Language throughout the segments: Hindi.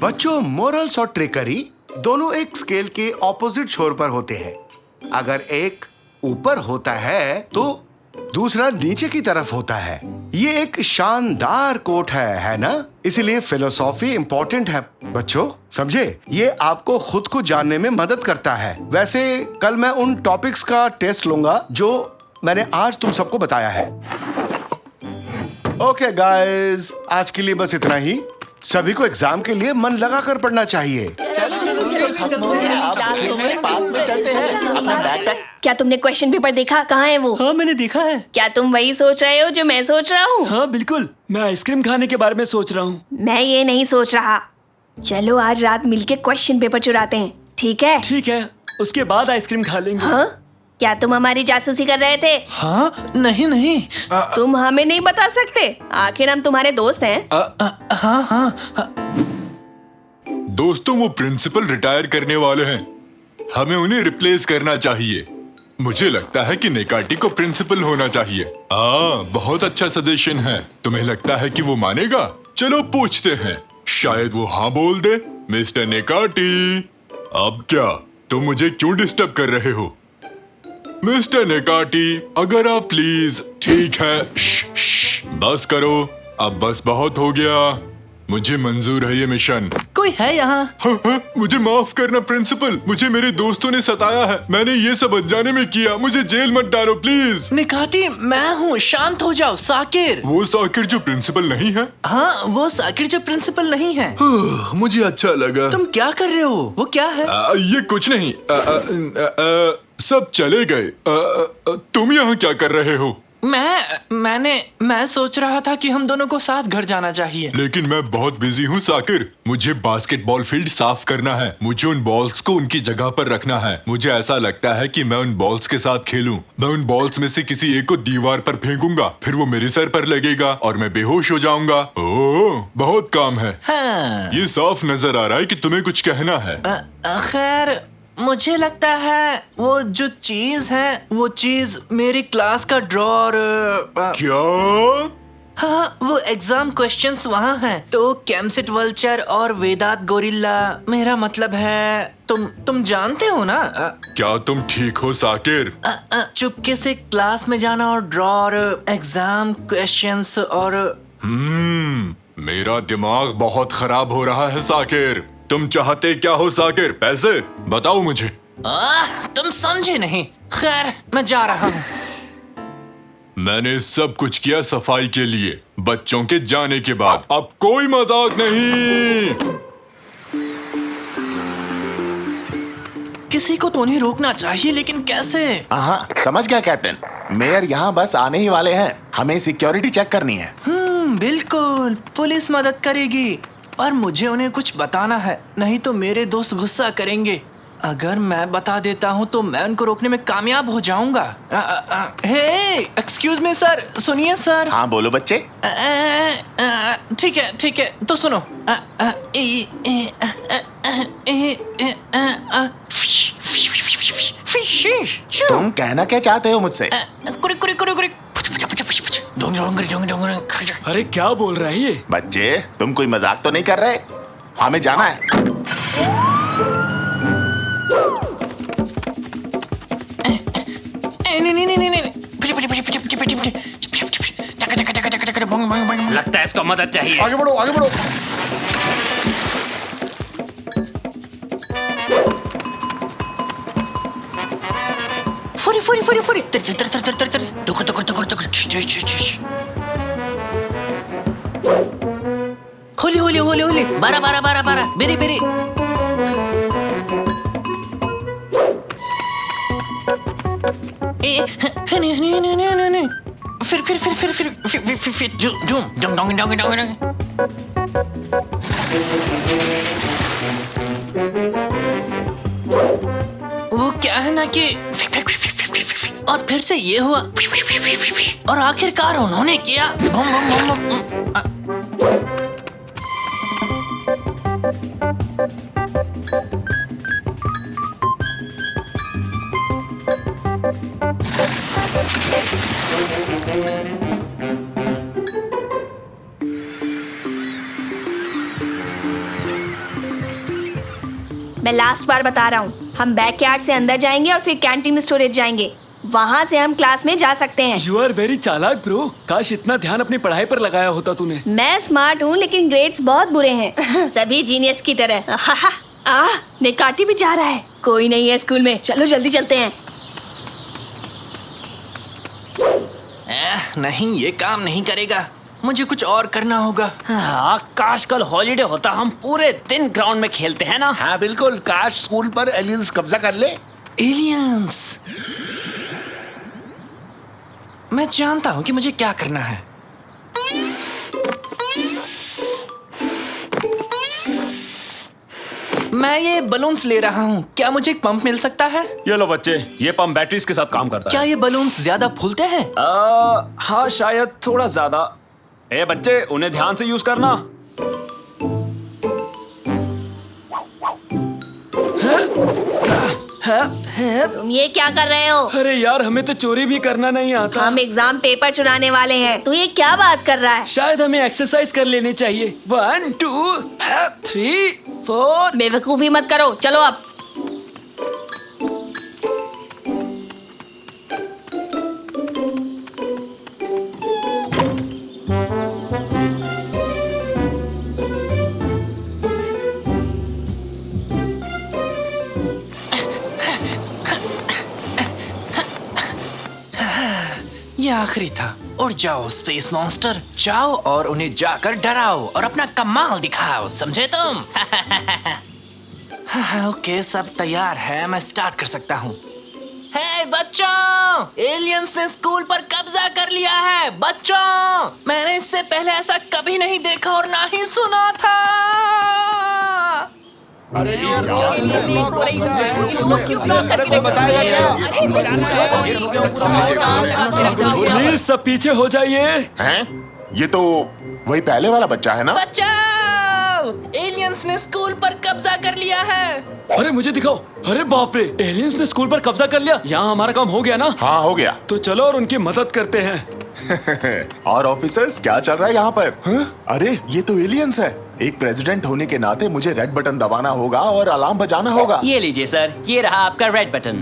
बच्चों, मोरल्स और ट्रिकरी दोनों एक स्केल के ऑपोजिट छोर पर होते हैं। अगर एक ऊपर होता है तो दूसरा नीचे की तरफ होता है। ये एक शानदार कोट है ना? इसीलिए फिलोसॉफी इंपॉर्टेंट है बच्चों, समझे? ये आपको खुद को जानने में मदद करता है। वैसे कल मैं उन टॉपिक्स का टेस्ट लूंगा जो मैंने आज तुम सबको बताया है। ओके गाइस, आज के लिए बस इतना ही। सभी को एग्जाम के लिए मन लगा कर पढ़ना चाहिए। क्या तुमने क्वेश्चन पेपर देखा? कहाँ है वो? हाँ, मैंने देखा है। क्या तुम वही सोच रहे हो जो मैं सोच रहा हूँ? हाँ बिल्कुल, मैं आइसक्रीम खाने के बारे में सोच रहा हूँ। मैं ये नहीं सोच रहा। चलो आज रात मिलके क्वेश्चन पेपर चुराते हैं, ठीक है? ठीक है, उसके बाद आइसक्रीम खा लेंगे। हाँ? क्या तुम हमारी जासूसी कर रहे थे? हाँ नहीं। तुम हमें नहीं बता सकते? आखिर हम तुम्हारे दोस्त हैं। हाँ। दोस्तों, वो प्रिंसिपल रिटायर करने वाले हैं। हमें उन्हें रिप्लेस करना चाहिए। मुझे लगता है कि नेकाटी को प्रिंसिपल होना चाहिए। बहुत अच्छा सजेशन है। तुम्हें लगता है कि वो मानेगा? चलो पूछते हैं, शायद वो हाँ बोल दे। मिस्टर नेकाटी, अब क्या? तुम मुझे क्यों डिस्टर्ब कर रहे हो? मिस्टर नेकाटी, अगर आप प्लीज। ठीक है, बस करो। अब बस बहुत हो गया। मुझे मंजूर है ये मिशन। कोई है यहाँ? हाँ, मुझे माफ करना प्रिंसिपल, मुझे मेरे दोस्तों ने सताया है। मैंने ये सब अनजाने में किया। मुझे जेल मत डालो प्लीज। निकाटी, मैं हूँ, शांत हो जाओ। साकिर। वो साकिर जो प्रिंसिपल नहीं है? हाँ, वो साकिर जो प्रिंसिपल नहीं है। मुझे अच्छा लगा। तुम क्या कर रहे हो? वो क्या है? ये कुछ नहीं। सब चले गए। तुम यहाँ क्या कर रहे हो? मैं सोच रहा था कि हम दोनों को साथ घर जाना चाहिए। लेकिन मैं बहुत बिजी हूँ साकिर। मुझे बास्केटबॉल फील्ड साफ करना है। मुझे उन बॉल्स को उनकी जगह पर रखना है। मुझे ऐसा लगता है कि मैं उन बॉल्स के साथ खेलूं। मैं उन बॉल्स में से किसी एक को दीवार पर फेंकूंगा, फिर वो मेरे सर पर लगेगा और मैं बेहोश हो जाऊंगा। ओह, बहुत काम है। हाँ। ये साफ नजर आ रहा है कि तुम्हें कुछ कहना है। खैर, मुझे लगता है वो जो चीज है, वो चीज मेरी क्लास का ड्रॉर। क्या? हाँ, वो एग्जाम क्वेश्चंस वहाँ हैं। तो कैमसिट वल्चर और वेदात गोरिल्ला, मेरा मतलब है तुम जानते हो ना? क्या तुम ठीक हो साकिर? चुपके से क्लास में जाना और ड्रॉर, एग्जाम क्वेश्चंस और मेरा दिमाग बहुत खराब हो रहा है साकिर। तुम चाहते क्या हो साकिर? पैसे? बताओ मुझे। तुम समझे नहीं। खैर, मैं जा रहा हूँ। मैंने सब कुछ किया सफाई के लिए, बच्चों के जाने के बाद। अब कोई मजाक नहीं। किसी को तो नहीं रोकना चाहिए, लेकिन कैसे? हाँ, समझ गया कैप्टन। मेयर यहाँ बस आने ही वाले हैं। हमें सिक्योरिटी चेक करनी है। बिल्कुल, पुलिस मदद करेगी, पर मुझे उन्हें कुछ बताना है, नहीं तो मेरे दोस्त गुस्सा करेंगे। अगर मैं बता देता हूँ तो मैं उनको रोकने में कामयाब हो जाऊंगा। हे, एक्सक्यूज मी सर, सुनिए सर। हाँ बोलो बच्चे। ठीक है, तो सुनो। तुम कहना क्या चाहते हो मुझसे? अरे क्या बोल रहा है ये? बच्चे, तुम कोई मजाक तो नहीं कर रहे? हमें जाना है। लगता है इसको मदद चाहिए। आगे बढ़ो, आगे बढ़ो। फुरी होली बारा बेरी नहीं फिर वो क्या है ना कि और फिर से ये हुआ और आखिरकार उन्होंने किया। मैं लास्ट बार बता रहा हूँ, हम बैकयार्ड से अंदर जाएंगे और फिर कैंटीन स्टोरेज जाएंगे। वहाँ से हम क्लास में जा सकते हैं। यू आर वेरी चालाक ब्रो। काश इतना ध्यान अपनी पढ़ाई पर लगाया होता तूने। मैं स्मार्ट हूँ लेकिन ग्रेड्स बहुत बुरे हैं। सभी जीनियस की तरह। निकाटी भी जा रहा है। कोई नहीं है स्कूल में, चलो जल्दी चलते हैं। नहीं, ये काम नहीं करेगा। मुझे कुछ और करना होगा। हाँ, काश कल हॉलीडे होता, हम पूरे दिन ग्राउंड में खेलते हैं ना। हाँ बिल्कुल, काश स्कूल पर एलियंस कब्जा कर ले। एलियंस। मैं जानता हूँ कि मुझे क्या करना है। मैं ये बलून्स ले रहा हूँ। क्या मुझे एक पंप मिल सकता है? ये लो बच्चे, ये पंप बैटरीज के साथ काम करता क्या ये बलून्स ज्यादा फूलते हैं? हाँ शायद थोड़ा ज्यादा। ए बच्चे, उन्हें ध्यान से यूज करना। तुम ये क्या कर रहे हो? अरे यार, हमें तो चोरी भी करना नहीं आता। हम एग्जाम पेपर चुराने वाले हैं। तू ये क्या बात कर रहा है? शायद हमें एक्सरसाइज कर लेनी चाहिए। 1 2 3 4। बेवकूफी मत करो, चलो अब। ये आखिरी था। उड़ जाओ स्पेस मॉन्स्टर, जाओ और उन्हें जाकर डराओ और अपना कमाल दिखाओ, समझे तुम? ओके, सब तैयार है, मैं स्टार्ट कर सकता हूँ। हे बच्चों, एलियंस ने स्कूल पर कब्जा कर लिया है। बच्चों, मैंने इससे पहले ऐसा कभी नहीं देखा और ना ही सुना था। प्लीज सब पीछे हो जाइए। हैं? ये तो वही पहले वाला बच्चा है ना? बचाओ! एलियंस ने स्कूल पर कब्जा कर लिया है। अरे मुझे दिखाओ। अरे बाप रे, एलियंस ने स्कूल पर कब्जा कर लिया। यहाँ हमारा काम हो गया ना? हाँ, हो गया। तो चलो और उनकी मदद करते हैं। और ऑफिसर्स, क्या चल रहा है यहाँ पर? अरे ये तो एलियंस है। एक प्रेसिडेंट होने के नाते मुझे रेड बटन दबाना होगा और अलार्म बजाना होगा। ये लीजिए सर, ये रहा आपका रेड बटन।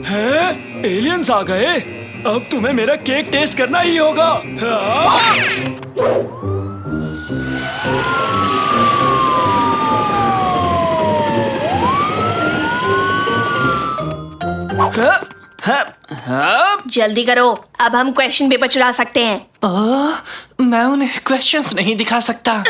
हैं? एलियंस आ गए। अब तुम्हें मेरा केक टेस्ट करना ही होगा। जल्दी करो, अब हम क्वेश्चन पेपर चुरा सकते हैं। मैं उन्हें क्वेश्चंस नहीं दिखा सकता।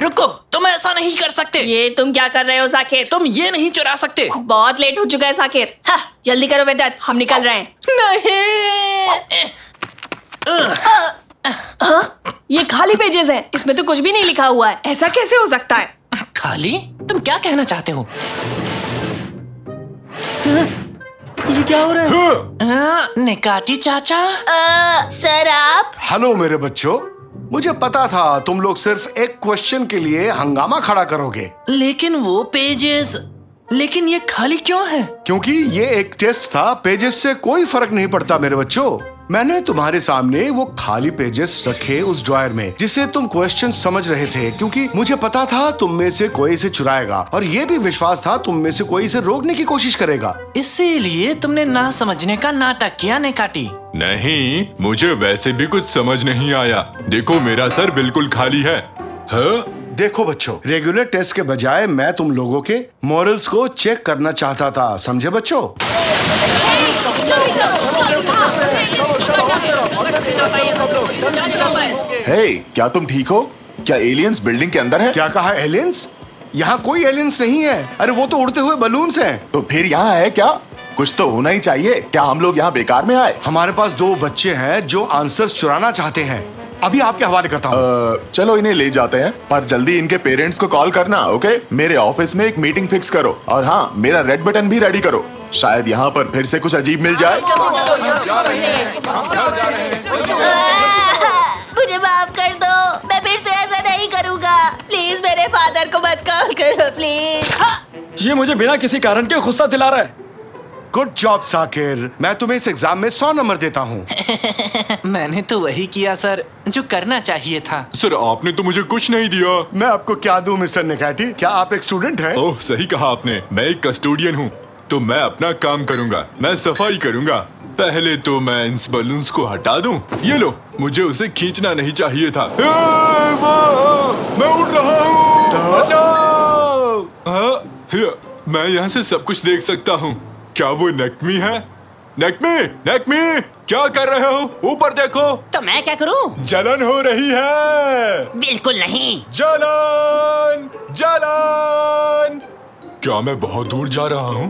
रुको, तुम ऐसा नहीं कर सकते। ये तुम क्या कर रहे हो साकिर? तुम ये नहीं चुरा सकते। बहुत लेट हो चुका है साकिर। हाँ, जल्दी करो वेदांत, हम निकल रहे हैं। नहीं। ये खाली पेजेस हैं, इसमें तो कुछ भी नहीं लिखा हुआ है। ऐसा कैसे हो सकता है? खाली? तुम क्या कहना चाहते हो? ये क्या हो रहा है? निकाटी चाचा। सर आप? हेलो मेरे बच्चों, मुझे पता था तुम लोग सिर्फ एक क्वेश्चन के लिए हंगामा खड़ा करोगे। लेकिन वो पेजेस, लेकिन ये खाली क्यों है? क्योंकि ये एक टेस्ट था, पेजेस से कोई फर्क नहीं पड़ता मेरे बच्चों। मैंने तुम्हारे सामने वो खाली पेजेस रखे उस ड्रॉयर में जिसे तुम क्वेश्चन समझ रहे थे, क्योंकि मुझे पता था तुम में से कोई इसे चुराएगा और ये भी विश्वास था तुम में से कोई इसे रोकने की कोशिश करेगा। इसीलिए तुमने ना समझने का नाटक किया निकाटी। नहीं, मुझे वैसे भी कुछ समझ नहीं आया। देखो, मेरा सर बिल्कुल खाली है। हाँ? देखो बच्चों, रेगुलर टेस्ट के बजाय मैं तुम लोगों के मॉरल्स को चेक करना चाहता था, समझे बच्चों? हे, क्या तुम ठीक हो? क्या एलियंस बिल्डिंग के अंदर है? क्या कहा, एलियंस? यहाँ कोई एलियंस नहीं है। अरे वो तो उड़ते हुए बलून्स हैं। तो फिर यहाँ है क्या? कुछ तो होना ही चाहिए। क्या हम लोग यहाँ बेकार में आए? हमारे पास 2 बच्चे हैं जो आंसर्स चुराना चाहते हैं। अभी आपके हवाले करता हूँ। चलो इन्हें ले जाते हैं, पर जल्दी इनके पेरेंट्स को कॉल करना, ओके? मेरे ऑफिस में एक मीटिंग फिक्स करो और हाँ, मेरा रेड बटन भी रेडी करो। शायद यहाँ पर फिर से कुछ अजीब मिल जाए। मुझे माफ कर दो, मैं फिर से ऐसा नहीं करूँगा। प्लीज मेरे फादर फादर को मत कॉल करो प्लीज। ये मुझे बिना किसी कारण के गुस्सा दिला रहा है। गुड जॉब साकिर, मैं तुम्हें इस एग्जाम में 100 नंबर देता हूँ। मैंने तो वही किया सर जो करना चाहिए था। सर आपने तो मुझे कुछ नहीं दिया। मैं आपको क्या दूं मिस्टर निकाटी? क्या आप एक स्टूडेंट हैं? ओह सही कहा आपने, मैं एक कस्टोडियन हूँ तो मैं अपना काम करूँगा, मैं सफाई करूँगा। पहले तो मैं इन बलून्स को हटा दूं। ये लो, मुझे उसे खींचना नहीं चाहिए था। मैं उड़ रहा हूँ, बचाओ! मैं यहाँ से सब कुछ देख सकता हूँ। क्या वो नेक्मी है? नेक्मी, नेक्मी, क्या कर रहे हो? ऊपर देखो। तो मैं क्या करूं? जलन हो रही है। बिल्कुल नहीं। जलन, जलन। क्या मैं बहुत दूर जा रहा हूँ?